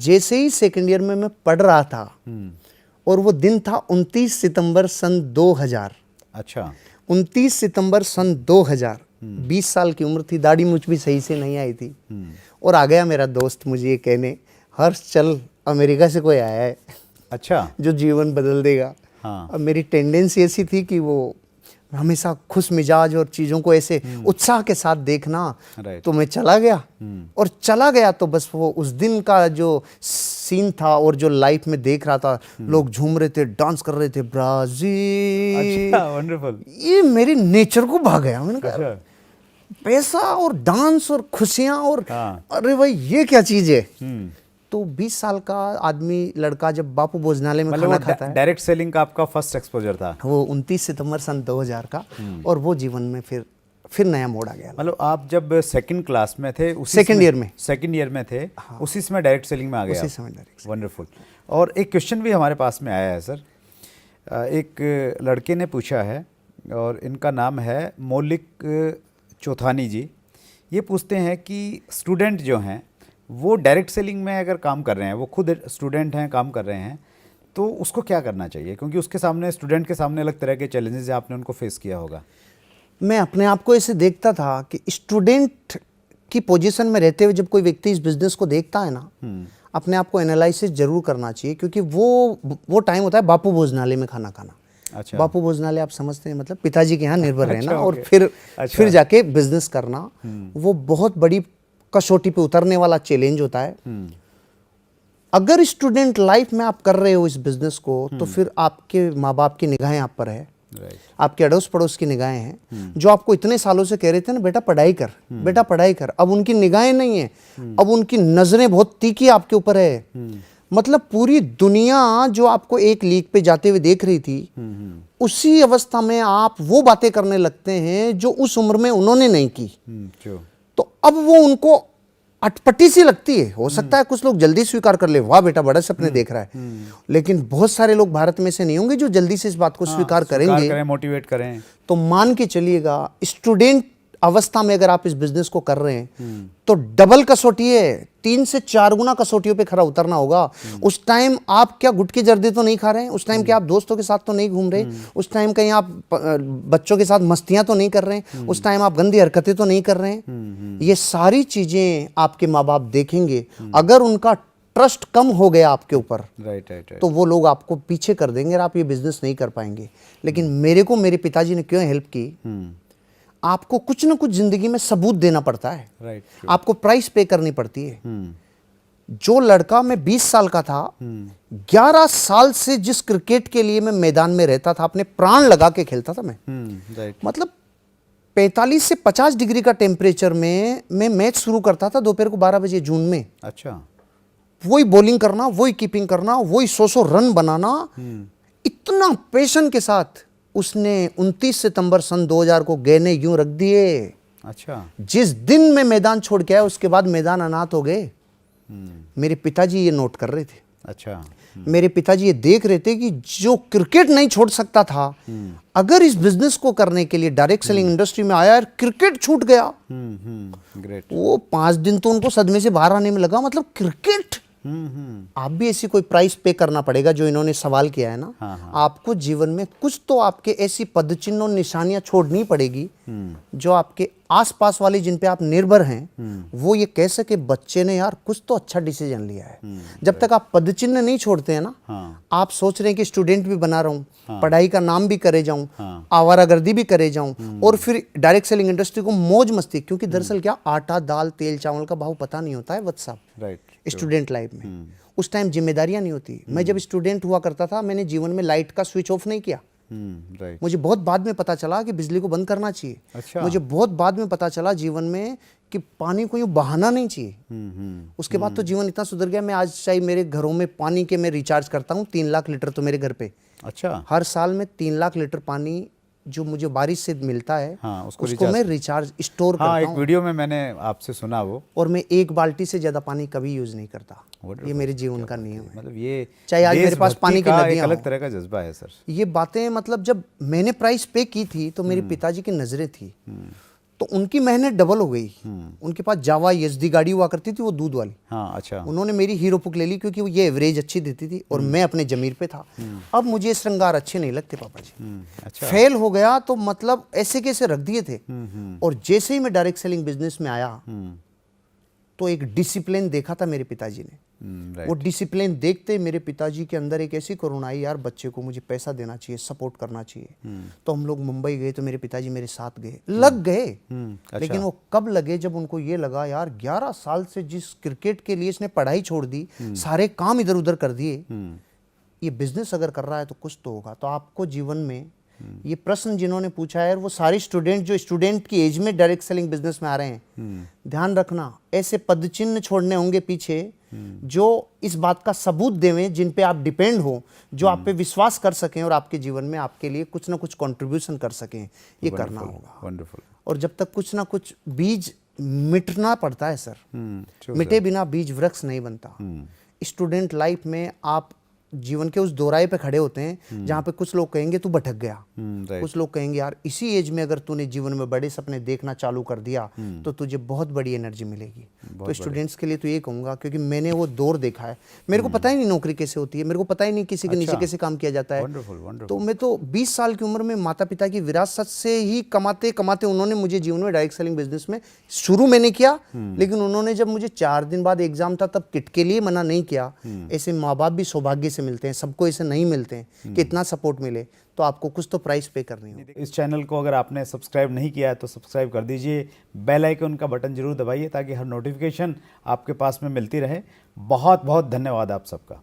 जैसे ही second year में मैं पढ़ रहा था, और वो दिन था 29 सितंबर सन 2000। अच्छा। 29 सितंबर सन 2000, 20 साल की उम्र थी, दाढ़ी मुझ भी सही से नहीं आई थी। और आ गया मेरा दोस्त मुझे ये कहने, हर्ष चल अमेरिका से कोई आया है, अच्छा, जो जीवन बदल देगा। हाँ। अब मेरी टेंडेंसी ऐसी थी कि वो हमेशा खुश मिजाज और चीज़ों को ऐसे उत्साह के साथ देखना। राइट। तो मैं चला गया, और चला गया तो बस वो उस दिन का जो सीन था और जो लाइफ में देख रहा था, लोग झूम रहे थे, डांस कर रहे थे, ब्राजील। अच्छा, वंडरफुल। ये मेरी नेचर को भा गया। मैंने कहा अच्छा। पैसा और डांस और खुशियां और हाँ। अरे भाई ये क्या चीज़ है। तो 20 साल का आदमी लड़का जब बापू भोजनालय में खाना खाता है, डायरेक्ट सेलिंग का आपका फर्स्ट एक्सपोजर था वो 29 सितंबर सन 2000 का, और वो जीवन में फिर नया मोड़ आ गया। मतलब आप जब सेकंड क्लास में थे, सेकंड ईयर में, सेकंड ईयर में थे, हाँ। उसी समय डायरेक्ट सेलिंग में आ गया। उसी समय डायरेक्ट। वंडरफुल। और एक क्वेश्चन भी हमारे पास में आया है सर, एक लड़के ने पूछा है, और इनका नाम है मौलिक चौथानी जी। ये पूछते हैं कि स्टूडेंट जो हैं वो डायरेक्ट सेलिंग में अगर काम कर रहे हैं, वो खुद स्टूडेंट हैं, काम कर रहे हैं, तो उसको क्या करना चाहिए? क्योंकि उसके सामने, स्टूडेंट के सामने अलग तरह के चैलेंजेस आपने उनको फेस किया होगा। मैं अपने आप को ऐसे देखता था कि स्टूडेंट की पोजीशन में रहते हुए जब कोई व्यक्ति इस बिजनेस को देखता है ना, अपने आप को एनालिसिस जरूर करना चाहिए, क्योंकि वो टाइम होता है बापू भोजनालय में खाना खाना। अच्छा। बापू भोजनालय आप समझते हैं, मतलब पिताजी के यहाँ निर्भर रहना, अच्छा, और अच्छा। फिर जाके बिजनेस करना, वो बहुत बड़ी कसौटी पे उतरने वाला चैलेंज होता है। अगर स्टूडेंट लाइफ में आप कर रहे हो इस बिजनेस को, तो फिर आपके माँ बाप की निगाहें आप पर है, आपके अड़ोस पड़ोस की निगाहें हैं, जो आपको इतने सालों से कह रहे थे ना बेटा पढ़ाई कर, बेटा पढ़ाई कर। अब उनकी निगाहें नहीं है, अब उनकी नजरें बहुत तीखी आपके ऊपर है। मतलब पूरी दुनिया जो आपको एक लीग पे जाते हुए देख रही थी, उसी अवस्था में आप वो बातें करने लगते हैं जो उस उम्र में उन्होंने नहीं की। तो अब वो उनको अटपटी सी लगती है। हो सकता है कुछ लोग जल्दी स्वीकार कर ले, वाह बेटा बड़ा सपने देख रहा है, लेकिन बहुत सारे लोग भारत में से नहीं होंगे जो जल्दी से इस बात को स्वीकार करेंगे, मोटिवेट करें। तो मान के चलिएगा स्टूडेंट अवस्था में अगर आप इस बिजनेस को कर रहे हैं तो डबल कसौटी है, 3 से 4 गुना कसौटियों पे खरा उतरना होगा। उस टाइम आप क्या गुटखे जर्दे तो नहीं खा रहे हैं, उस टाइम क्या आप दोस्तों के साथ तो नहीं घूम रहे, उस टाइम कहीं आप बच्चों के साथ मस्तियां तो नहीं कर रहे हैं, उस टाइम आप गंदी हरकतें तो नहीं कर रहे हैं। ये सारी चीजें आपके माँ बाप देखेंगे। अगर उनका ट्रस्ट कम हो गया आपके ऊपर, तो वो लोग आपको पीछे कर देंगे और आप ये बिजनेस नहीं कर पाएंगे। लेकिन मेरे को मेरे पिताजी ने क्यों हेल्प की, आपको कुछ ना कुछ जिंदगी में सबूत देना पड़ता है, आपको प्राइस पे करनी पड़ती है। जो लड़का, मैं 20 साल का था, 11 साल से जिस क्रिकेट के लिए मैं मैदान में रहता था, अपने प्राण लगा के खेलता था मैं। मतलब 45 से 50 डिग्री का टेम्परेचर में मैं मैच शुरू करता था दोपहर को 12 बजे जून में। अच्छा। वही बॉलिंग करना, वही कीपिंग करना, वही 100 रन बनाना, इतना पैशन के साथ। उसने 29 सितंबर सन 2000 को गहने यूं रख दिए। अच्छा। जिस दिन मैं मैदान छोड़ के आया उसके बाद मैदान अनाथ हो गए। मेरे पिताजी ये नोट कर रहे थे। अच्छा। मेरे पिताजी ये देख रहे थे कि जो क्रिकेट नहीं छोड़ सकता था, अगर इस बिजनेस को करने के लिए डायरेक्ट सेलिंग इंडस्ट्री में आया, क्रिकेट छूट गया। ग्रेट। वो 5 दिन तो उनको सदमे से बाहर आने में लगा। मतलब क्रिकेट, आप भी ऐसी कोई प्राइस पे करना पड़ेगा जो इन्होंने सवाल किया है ना। हाँ। आपको जीवन में कुछ तो आपके ऐसी पदचिन्ह और निशानियां छोड़नी पड़ेगी जो आपके आसपास वाले जिन पे आप निर्भर हैं वो ये कह सके बच्चे ने यार कुछ तो अच्छा डिसीजन लिया है। जब तक आप पदचिन्ह नहीं छोड़ते हैं ना, आप सोच रहे हैं कि स्टूडेंट भी बना रहा हूं, पढ़ाई का नाम भी करे जाऊं, आवारागर्दी भी करे जाऊं, और फिर डायरेक्ट सेलिंग इंडस्ट्री को मौज मस्ती। क्योंकि दरअसल क्या, आटा दाल तेल चावल का भाव पता नहीं होता है वत्स साहब, स्टूडेंट लाइफ में। उस टाइम जिम्मेदारियां नहीं होती। मैं जब स्टूडेंट हुआ करता था, मैंने जीवन में लाइट का स्विच ऑफ नहीं किया। मुझे बहुत बाद में पता चला कि बिजली को बंद करना चाहिए। अच्छा। मुझे बहुत बाद में पता चला जीवन में कि पानी को यूं बहाना नहीं चाहिए। उसके बाद तो जीवन इतना सुधर गया, मैं आज चाहे मेरे घरों में पानी के मैं रिचार्ज करता हूँ 3 लाख लीटर तो मेरे घर पे। अच्छा। हर साल में 3 लाख लीटर पानी जो मुझे बारिश से मिलता है, हाँ, उसको मैं रिचार्ज स्टोर करता हूँ। एक वीडियो में मैंने आपसे सुना वो। और मैं 1 बाल्टी से ज्यादा पानी कभी यूज नहीं करता। ये मेरे जीवन का नियम है। मतलब ये चाहे आज मेरे पास पानी की नदियां अलग तरह का जज्बा है सर। ये बातें, मतलब जब मैंने प्राइस पे की थी तो मेरे पिताजी की नजरें थी, तो उनकी मेहनत डबल हो गई। उनके पास जावा एसडी गाड़ी हुआ करती थी, वो दूध वाली। हाँ, अच्छा। उन्होंने मेरी हीरो पुक ले ली क्योंकि वो ये एवरेज अच्छी देती थी और मैं अपने जमीर पे था। अब मुझे श्रृंगार अच्छे नहीं लगते पापा जी। अच्छा। फेल हो गया तो मतलब ऐसे कैसे रख दिए थे। और जैसे ही मैं डायरेक्ट सेलिंग बिजनेस में आया तो एक डिसिप्लिन देखा था मेरे पिताजी ने। वो डिसिप्लिन देखते मेरे पिताजी के अंदर एक ऐसी करुणा आई, यार बच्चे को मुझे पैसा देना चाहिए, सपोर्ट करना चाहिए। तो हम लोग मुंबई गए तो मेरे पिताजी मेरे साथ गए, लग गए। अच्छा। लेकिन वो कब लगे, जब उनको ये लगा यार 11 साल से जिस क्रिकेट के लिए इसने पढ़ाई छोड़ दी, सारे काम इधर उधर कर दिए, ये बिजनेस अगर कर रहा है तो कुछ तो होगा। तो आपको जीवन में ये प्रश्न जिन्होंने पूछा है, वो सारे स्टूडेंट जो स्टूडेंट की एज में डायरेक्ट सेलिंग बिजनेस में आ रहे हैं, ध्यान रखना ऐसे पदचिन्ह छोड़ने होंगे पीछे जो इस बात का सबूत देवें, जिन पे आप डिपेंड हो, जो आप पे विश्वास कर सकें और आपके जीवन में आपके लिए कुछ ना कुछ कंट्रीब्यूशन कर सकें। ये करना होगा। वंडरफुल। और जब तक कुछ ना कुछ बीज मिटना पड़ता है सर, मिटे बिना बीज वृक्ष नहीं बनता। स्टूडेंट लाइफ में आप जीवन के उस दोराहे पे खड़े होते हैं जहाँ पे कुछ लोग कहेंगे तू भटक गया, कुछ लोग कहेंगे यार इसी एज में अगर तूने जीवन में बड़े सपने देखना चालू कर दिया तो तुझे बहुत बड़ी एनर्जी मिलेगी। तो स्टूडेंट्स के लिए तो ये कहूँगा, क्योंकि मैंने वो दौर देखा है। मेरे को पता ही नहीं नौकरी कैसे होती है, मेरे को पता ही नहीं किसी के नीचे कैसे काम किया जाता है। तो मैं तो 20 साल की उम्र में माता पिता की विरासत से ही कमाते कमाते उन्होंने मुझे जीवन में डायरेक्ट सेलिंग बिजनेस में शुरू मैंने किया। लेकिन उन्होंने जब मुझे 4 दिन बाद एग्जाम था तब किट के लिए मना नहीं किया। ऐसे माँ बाप भी सौभाग्य से मिलते हैं, सबको ऐसे नहीं मिलते हैं कि इतना सपोर्ट मिले। तो आपको कुछ तो प्राइस पे करनी होगी। इस चैनल को अगर आपने सब्सक्राइब नहीं किया है तो सब्सक्राइब कर दीजिए, बेल आइकन का बटन जरूर दबाइए ताकि हर नोटिफिकेशन आपके पास में मिलती रहे। बहुत बहुत धन्यवाद आप सबका।